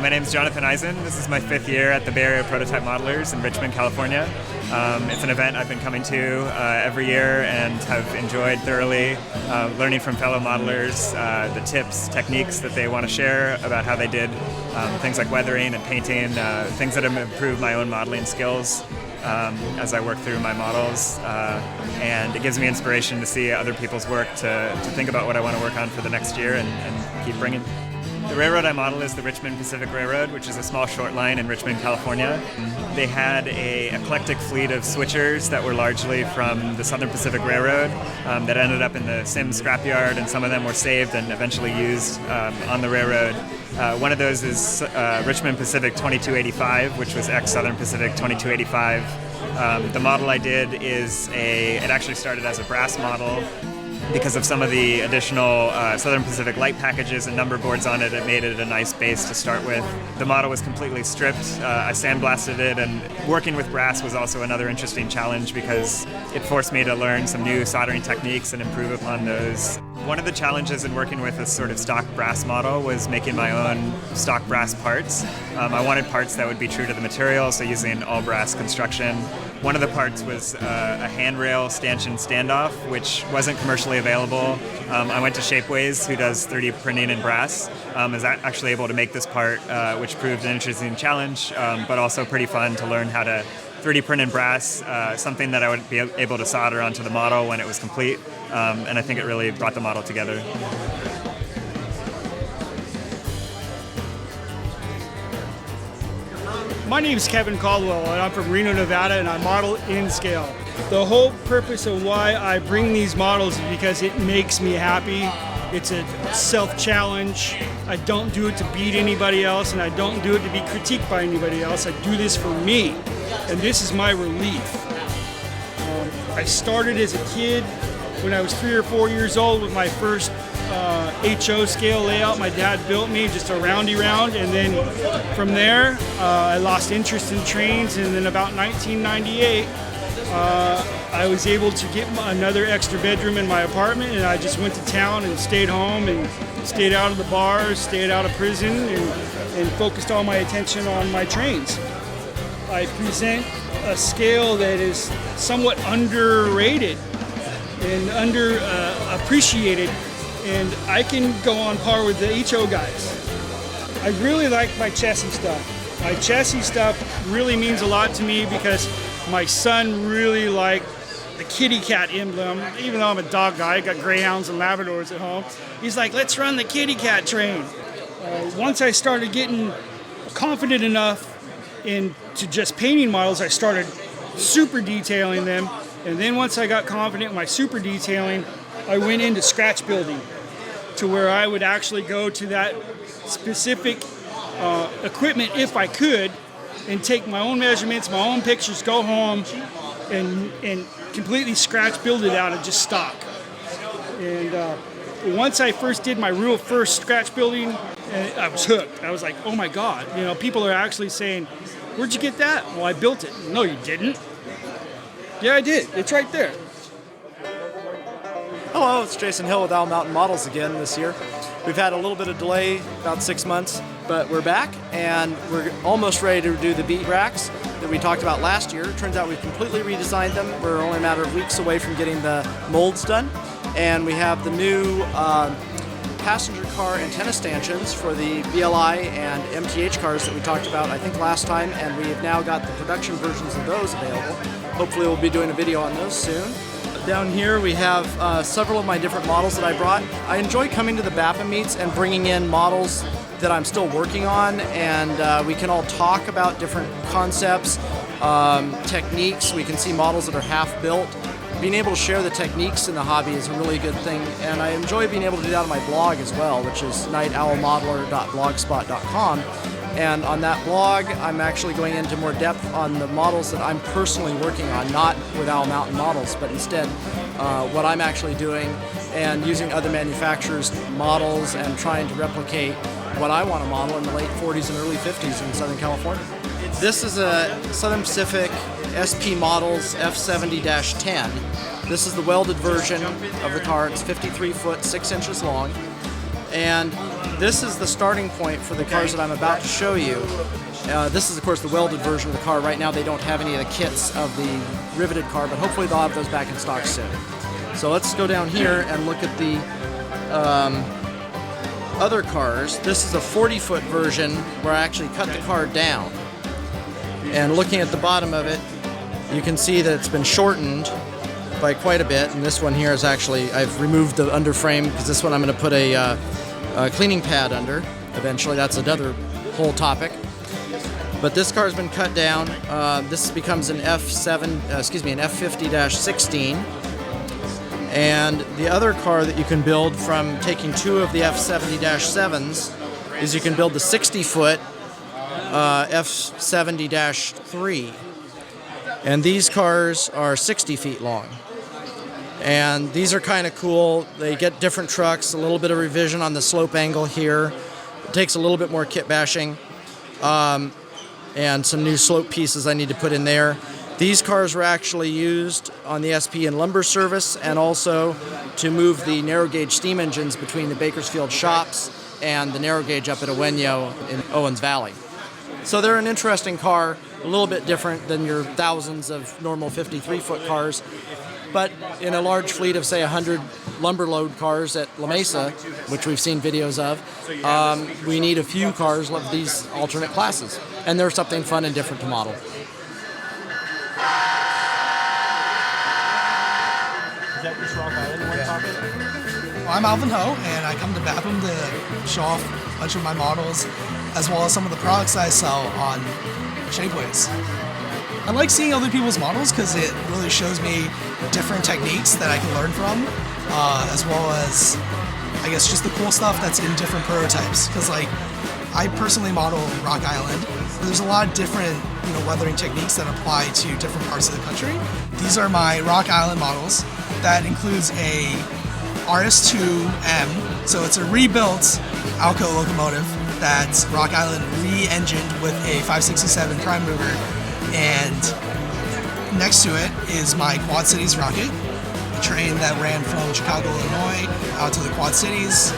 My name is Jonathan Eisen. This is my 5th year at the Bay Area Prototype Modelers in Richmond, California. It's an event I've been coming to every year and have enjoyed thoroughly, learning from fellow modelers the tips, techniques that they want to share about how they did things like weathering and painting, things that have improved my own modeling skills as I work through my models. And it gives me inspiration to see other people's work, to think about what I want to work on for the next year and keep bringing. The railroad I model is the Richmond Pacific Railroad, which is a small short line in Richmond, California. They had an eclectic fleet of switchers that were largely from the Southern Pacific Railroad that ended up in the Sims scrapyard, and some of them were saved and eventually used on the railroad. One of those is Richmond Pacific 2285, which was ex-Southern Pacific 2285. The model I did it actually started as a brass model. Because of some of the additional Southern Pacific light packages and number boards on it, it made it a nice base to start with. The model was completely stripped. I sandblasted it, and working with brass was also another interesting challenge because it forced me to learn some new soldering techniques and improve upon those. One of the challenges in working with a sort of stock brass model was making my own stock brass parts. I wanted parts that would be true to the material, so using all brass construction. One of the parts was a handrail stanchion standoff, which wasn't commercially available. I went to Shapeways, who does 3D printing in brass, is actually able to make this part, which proved an interesting challenge, but also pretty fun to learn how to 3D print in brass, something that I would be able to solder onto the model when it was complete, and I think it really brought the model together. My name is Kevin Caldwell, and I'm from Reno, Nevada, and I model in scale. The whole purpose of why I bring these models is because it makes me happy. It's a self-challenge. I don't do it to beat anybody else, and I don't do it to be critiqued by anybody else. I do this for me, and this is my relief. I started as a kid when I was 3 or 4 years old with my first HO scale layout my dad built me, just a roundy round, and then from there I lost interest in trains, and then about 1998 I was able to get another extra bedroom in my apartment, and I just went to town and stayed home and stayed out of the bars, stayed out of prison, and focused all my attention on my trains. I present a scale that is somewhat underrated and underappreciated, and I can go on par with the HO guys. I really like my chassis stuff. My chassis stuff really means a lot to me because my son really liked the kitty cat emblem. Even though I'm a dog guy, I got greyhounds and Labradors at home. He's like, let's run the kitty cat train. Once I started getting confident enough into just painting models, I started super detailing them. And then once I got confident in my super detailing, I went into scratch building, to where I would actually go to that specific equipment if I could, and take my own measurements, my own pictures, go home and completely scratch build it out of just stock. And once I first did my real first scratch building, I was hooked. I was like, oh my God, people are actually saying, where'd you get that? Well, I built it. No, you didn't. Yeah, I did. It's right there. Hello, it's Jason Hill with Owl Mountain Models again this year. We've had a little bit of delay, about 6 months, but we're back and we're almost ready to do the beat racks that we talked about last year. It turns out we've completely redesigned them. We're only a matter of weeks away from getting the molds done. And we have the new passenger car antenna stanchions for the BLI and MTH cars that we talked about, I think, last time, and we have now got the production versions of those available. Hopefully we'll be doing a video on those soon. Down here we have several of my different models that I brought. I enjoy coming to the BAPM meets and bringing in models that I'm still working on, and we can all talk about different concepts, techniques. We can see models that are half built. Being able to share the techniques in the hobby is a really good thing, and I enjoy being able to do that on my blog as well, which is nightowlmodeler.blogspot.com. And on that blog, I'm actually going into more depth on the models that I'm personally working on, not with Owl Mountain Models, but instead what I'm actually doing and using other manufacturers' models and trying to replicate what I want to model in the late 40s and early 50s in Southern California. This is a Southern Pacific SP Models F70-10. This is the welded version of the car. It's 53 foot, 6 inches long. And this is the starting point for the cars that I'm about to show you. This is, of course, the welded version of the car. Right now they don't have any of the kits of the riveted car, but hopefully they'll have those back in stock soon. So let's go down here and look at the other cars. This is a 40-foot version where I actually cut the car down. And looking at the bottom of it, you can see that it's been shortened by quite a bit. And this one here is actually, I've removed the under frame because this one I'm going to put a cleaning pad under eventually. That's another whole topic. But this car has been cut down. This becomes an F50-16. And the other car that you can build from taking two of the F70-7s is you can build the 60-foot F70-3. And these cars are 60 feet long. And these are kind of cool. They get different trucks, a little bit of revision on the slope angle here. It takes a little bit more kit bashing. And some new slope pieces I need to put in there. These cars were actually used on the SP and lumber service and also to move the narrow gauge steam engines between the Bakersfield shops and the narrow gauge up at Oweno in Owens Valley. So they're an interesting car, a little bit different than your thousands of normal 53-foot cars. But in a large fleet of, say, 100 lumber load cars at La Mesa, which we've seen videos of, we need a few cars of these alternate classes. And there's something fun and different to model. Is that this Rock Island one talking? Well, I'm Alvin Ho, and I come to BAPM to show off a bunch of my models, as well as some of the products I sell on Shapeways. I like seeing other people's models because it really shows me different techniques that I can learn from, as well as, I guess, just the cool stuff that's in different prototypes. Because, like, I personally model Rock Island. There's a lot of different, weathering techniques that apply to different parts of the country. These are my Rock Island models. That includes a RS2M, so it's a rebuilt Alco locomotive that's Rock Island re-engined with a 567 prime mover. And next to it is my Quad Cities rocket, a train that ran from Chicago, Illinois out to the Quad Cities,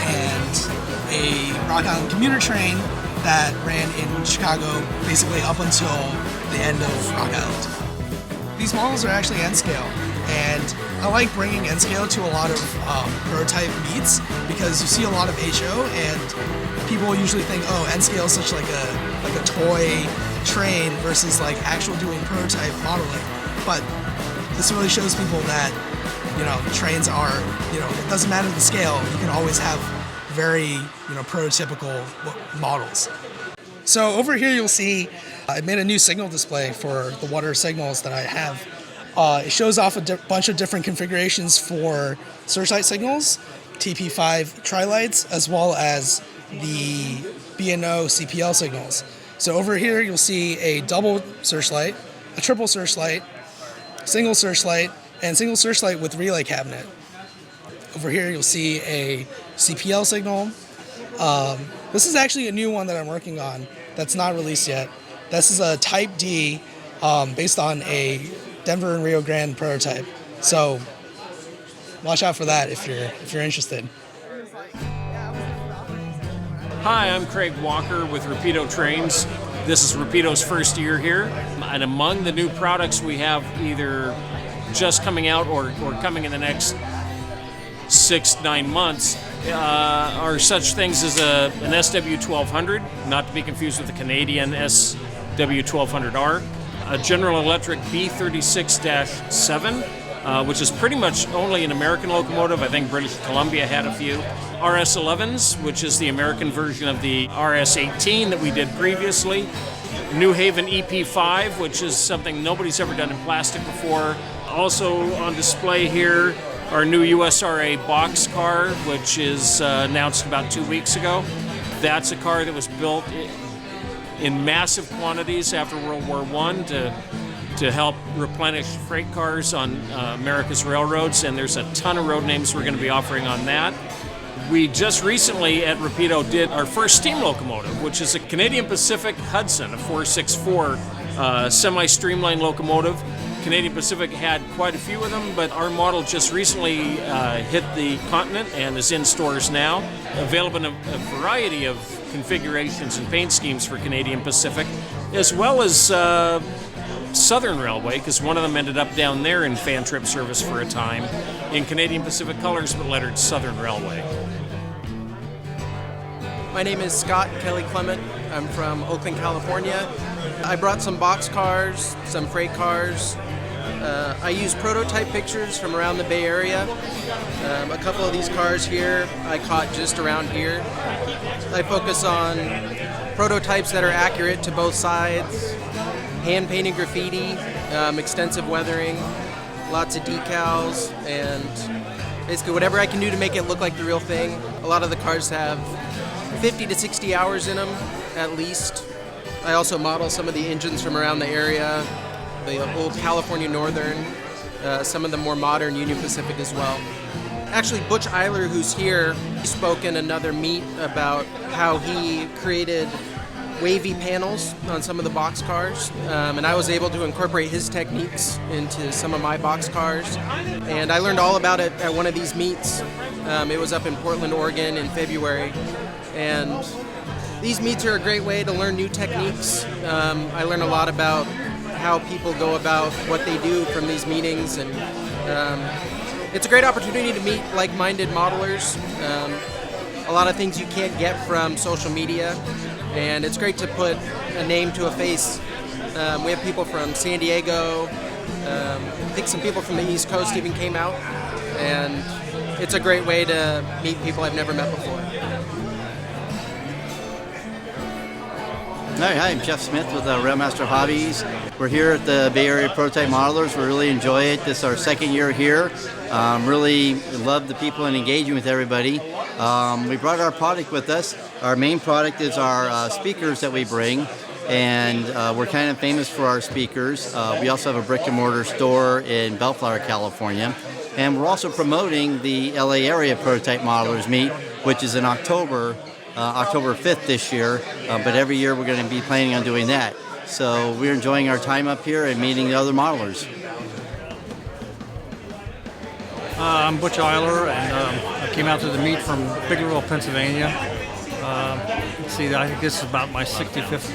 and a Rock Island commuter train that ran in Chicago basically up until the end of Rock Island. These models are actually N-scale, and I like bringing N-scale to a lot of prototype meets because you see a lot of HO, and people usually think, oh, N-scale is such like a toy train versus like actual doing prototype modeling. But this really shows people that, trains are, it doesn't matter the scale, you can always have very, prototypical models. So over here you'll see I made a new signal display for the water signals that I have. It shows off a bunch of different configurations for searchlight signals, TP5 tri-lights, as well as the B&O Cpl signals. So over here you'll see a double searchlight, a triple searchlight, single searchlight, and single searchlight with relay cabinet. Over here you'll see a Cpl signal. This is actually a new one that I'm working on that's not released yet. This is a Type D based on a Denver and Rio Grande prototype. So watch out for that if you're interested. Hi, I'm Craig Walker with Rapido Trains. This is Rapido's first year here. And among the new products we have either just coming out or coming in the next 6-9 months are such things as an SW1200, not to be confused with the Canadian SW1200R, a General Electric B36-7, which is pretty much only an American locomotive. I think British Columbia had a few. RS11s, which is the American version of the RS18 that we did previously. New Haven EP5, which is something nobody's ever done in plastic before. Also on display here, our new USRA box car, which is announced about 2 weeks ago. That's a car that was built in massive quantities after World War I to help replenish freight cars on America's railroads, and there's a ton of road names we're going to be offering on that. We just recently at Rapido did our first steam locomotive, which is a Canadian Pacific Hudson, a 464 semi-streamlined locomotive. Canadian Pacific had quite a few of them, but our model just recently hit the continent and is in stores now, available in a variety of configurations and paint schemes for Canadian Pacific, as well as Southern Railway, because one of them ended up down there in fan trip service for a time, in Canadian Pacific colors, but lettered Southern Railway. My name is Scott Kelly Clement. I'm from Oakland, California. I brought some box cars, some freight cars. I use prototype pictures from around the Bay Area. A couple of these cars here I caught just around here. I focus on prototypes that are accurate to both sides, hand-painted graffiti, extensive weathering, lots of decals, and basically whatever I can do to make it look like the real thing. A lot of the cars have 50 to 60 hours in them, at least. I also model some of the engines from around the area, the old California Northern, some of the more modern Union Pacific as well. Actually, Butch Euler, who's here, he spoke in another meet about how he created wavy panels on some of the box cars, and I was able to incorporate his techniques into some of my box cars, and I learned all about it at one of these meets. It was up in Portland, Oregon in February, and these meets are a great way to learn new techniques. I learned a lot about how people go about what they do from these meetings, and it's a great opportunity to meet like-minded modelers. A lot of things you can't get from social media, and it's great to put a name to a face. We have people from San Diego, I think some people from the East Coast even came out, and it's a great way to meet people I've never met before. Hi, I'm Jeff Smith with Railmaster Hobbies. We're here at the Bay Area Prototype Modelers. We really enjoy it. This is our second year here. Really love the people and engaging with everybody. We brought our product with us. Our main product is our speakers that we bring, and we're kind of famous for our speakers. We also have a brick and mortar store in Bellflower, California. And we're also promoting the LA Area Prototype Modelers Meet, which is in October 5th this year, but every year we're going to be planning on doing that. So we're enjoying our time up here and meeting the other modelers. I'm Butch Euler, and I came out to the meet from Biglerville, Pennsylvania. Let's see, I think this is about my 65th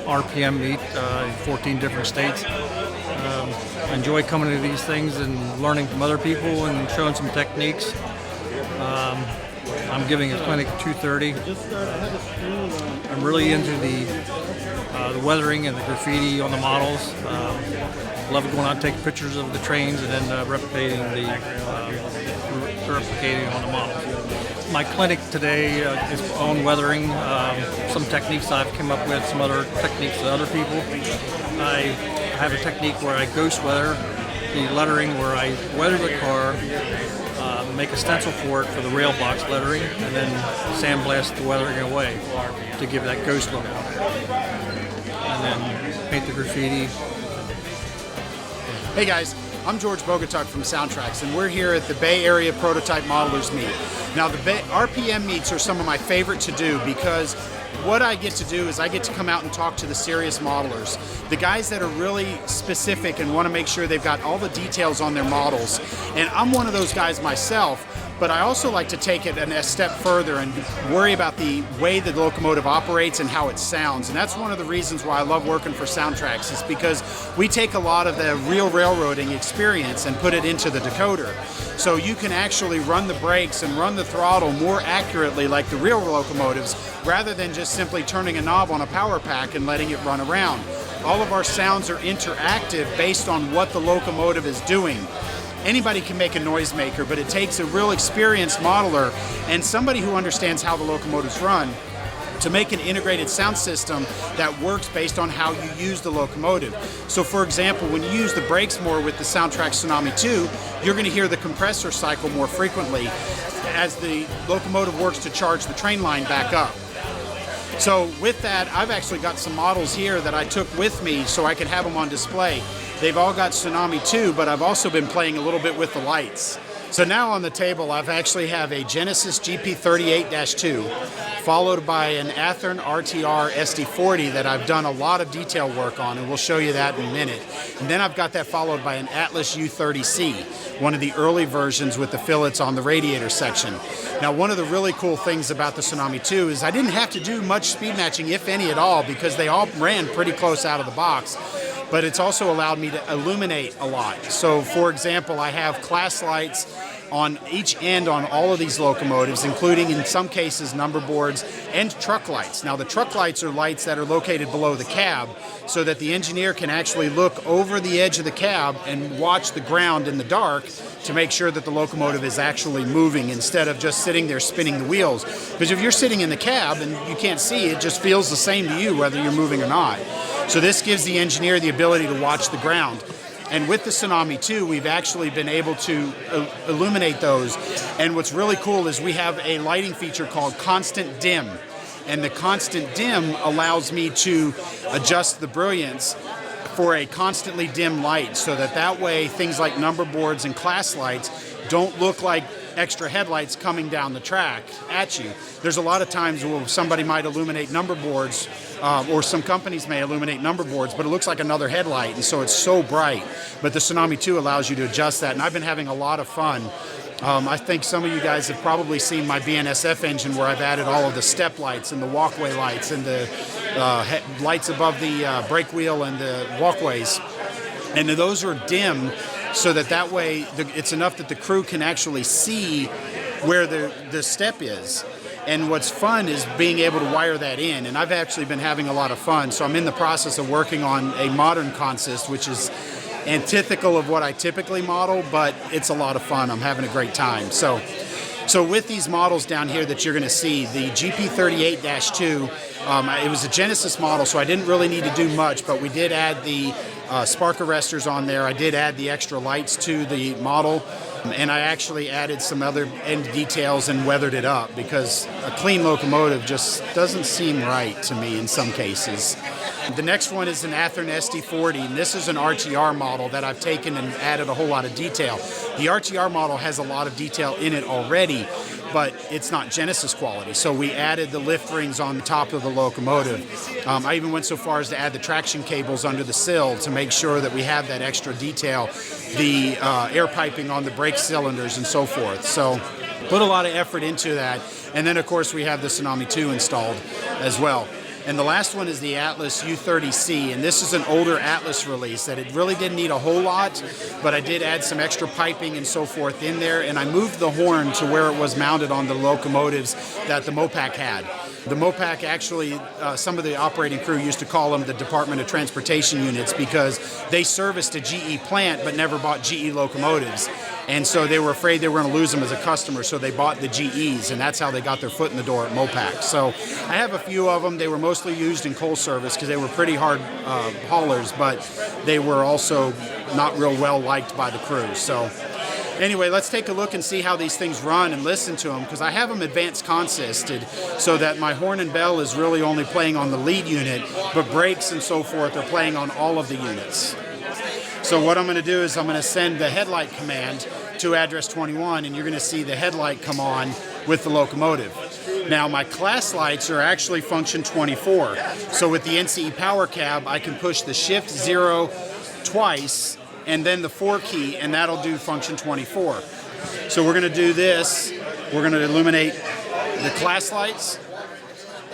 RPM meet in 14 different states. I enjoy coming to these things and learning from other people and showing some techniques. I'm giving a clinic at 2:30. I'm really into the weathering and the graffiti on the models. Love going out and taking pictures of the trains and then replicating on the models. My clinic today is on weathering, some techniques I've come up with, some other techniques of other people. I have a technique where I ghost weather the lettering, where I weather the car, make a stencil for it for the rail box lettering, and then sandblast the weathering away to give that ghost look on it. And then paint the graffiti. Hey guys, I'm George Bogatuk from Soundtracks, and we're here at the Bay Area Prototype Modelers Meet. Now the RPM meets are some of my favorite to do because what I get to do is I get to come out and talk to the serious modelers, the guys that are really specific and want to make sure they've got all the details on their models. And I'm one of those guys myself, but I also like to take it a step further and worry about the way the locomotive operates and how it sounds. And that's one of the reasons why I love working for Soundtracks, is because we take a lot of the real railroading experience and put it into the decoder. So you can actually run the brakes and run the throttle more accurately like the real locomotives, rather than just simply turning a knob on a power pack and letting it run around. All of our sounds are interactive based on what the locomotive is doing. Anybody can make a noisemaker, but it takes a real experienced modeler and somebody who understands how the locomotives run to make an integrated sound system that works based on how you use the locomotive. So for example, when you use the brakes more with the Soundtrack Tsunami 2, you're going to hear the compressor cycle more frequently as the locomotive works to charge the train line back up. So with that, I've actually got some models here that I took with me so I could have them on display. They've all got Tsunami 2, but I've also been playing a little bit with the lights. So now on the table, I've actually have a Genesis GP38-2, followed by an Athearn RTR SD40 that I've done a lot of detail work on, and we'll show you that in a minute. And then I've got that followed by an Atlas U30C, one of the early versions with the fillets on the radiator section. Now, one of the really cool things about the Tsunami 2 is I didn't have to do much speed matching, if any at all, because they all ran pretty close out of the box. But it's also allowed me to illuminate a lot. So, for example, I have class lights on each end on all of these locomotives, including in some cases number boards and truck lights. Now, the truck lights are lights that are located below the cab so that the engineer can actually look over the edge of the cab and watch the ground in the dark to make sure that the locomotive is actually moving instead of just sitting there spinning the wheels. Because if you're sitting in the cab and you can't see, it just feels the same to you whether you're moving or not. So this gives the engineer the ability to watch the ground. And with the Tsunami 2, we've actually been able to illuminate those. And what's really cool is we have a lighting feature called Constant Dim. And the Constant Dim allows me to adjust the brilliance for a constantly dim light so that way things like number boards and class lights don't look like extra headlights coming down the track at you. There's a lot of times where somebody might illuminate number boards, or some companies may illuminate number boards, but it looks like another headlight, and so it's so bright. But the Tsunami 2 allows you to adjust that, and I've been having a lot of fun. I think some of you guys have probably seen my BNSF engine where I've added all of the step lights and the walkway lights and the lights above the brake wheel and the walkways. And those are dim so that way it's enough that the crew can actually see where the step is. And what's fun is being able to wire that in. And I've actually been having a lot of fun. So I'm in the process of working on a modern consist, which is antithetical of what I typically model, but it's a lot of fun. I'm having a great time. So with these models down here that you're going to see, the GP38-2, it was a Genesis model, so I didn't really need to do much, but we did add the spark arresters on there. I did add the extra lights to the model, and I actually added some other end details and weathered it up because a clean locomotive just doesn't seem right to me in some cases. The next one is an Athearn SD40, and this is an RTR model that I've taken and added a whole lot of detail. The RTR model has a lot of detail in it already, but it's not Genesis quality. So we added the lift rings on the top of the locomotive. I even went so far as to add the traction cables under the sill to make sure that we have that extra detail, the air piping on the brake cylinders and so forth. So put a lot of effort into that. And then, of course, we have the Tsunami 2 installed as well. And the last one is the Atlas U30C, and this is an older Atlas release that it really didn't need a whole lot, but I did add some extra piping and so forth in there, and I moved the horn to where it was mounted on the locomotives that the Mopac had. The Mopac actually, some of the operating crew used to call them the Department of Transportation units because they serviced a GE plant but never bought GE locomotives. And so they were afraid they were going to lose them as a customer, so they bought the GEs, and that's how they got their foot in the door at Mopac. So I have a few of them. They were mostly used in coal service because they were pretty hard haulers, but they were also not real well liked by the crew. So anyway, let's take a look and see how these things run and listen to them, because I have them advanced consisted so that my horn and bell is really only playing on the lead unit, but brakes and so forth are playing on all of the units. So what I'm going to do is I'm going to send the headlight command to address 21, and you're going to see the headlight come on with the locomotive. Now, my class lights are actually function 24. So with the NCE power cab, I can push the shift 0 twice and then the 4 key, and that'll do function 24. So we're going to do this. We're going to illuminate the class lights,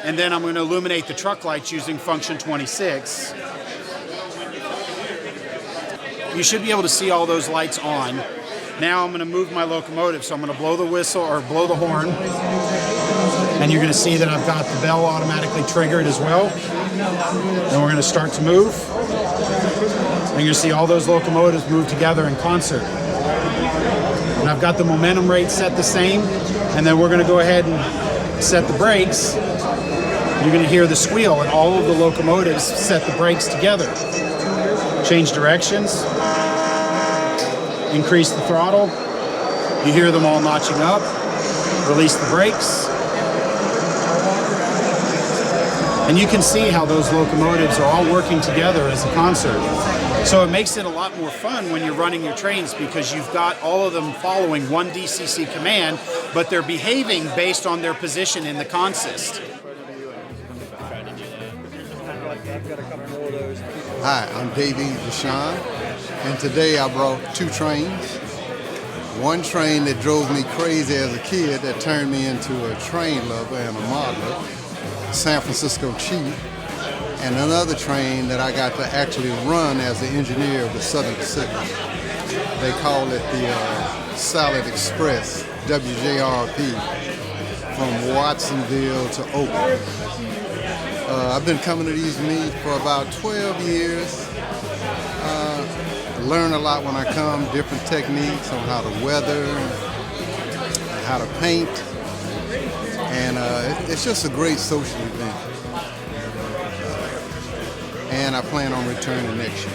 and then I'm going to illuminate the truck lights using function 26. You should be able to see all those lights on. Now I'm going to move my locomotive, so I'm going to blow the whistle or blow the horn, and you're going to see that I've got the bell automatically triggered as well. Then we're going to start to move, and you're going to see all those locomotives move together in concert. And I've got the momentum rate set the same, and then we're going to go ahead and set the brakes. You're going to hear the squeal, and all of the locomotives set the brakes together. Change directions, increase the throttle, you hear them all notching up, release the brakes, And you can see how those locomotives are all working together as a concert. So it makes it a lot more fun when you're running your trains because you've got all of them following one DCC command, but they're behaving based on their position in the consist. Hi, I'm Davey Deshawn, and today I brought 2 trains. One train that drove me crazy as a kid that turned me into a train lover and a modeler, San Francisco Chief, and another train that I got to actually run as the engineer of the Southern Pacific. They call it the Salad Express, WJRP, from Watsonville to Oakland. I've been coming to these meets for about 12 years. Learn a lot when I come, different techniques on how to weather, how to paint, and it's just a great social event. And I plan on returning next year.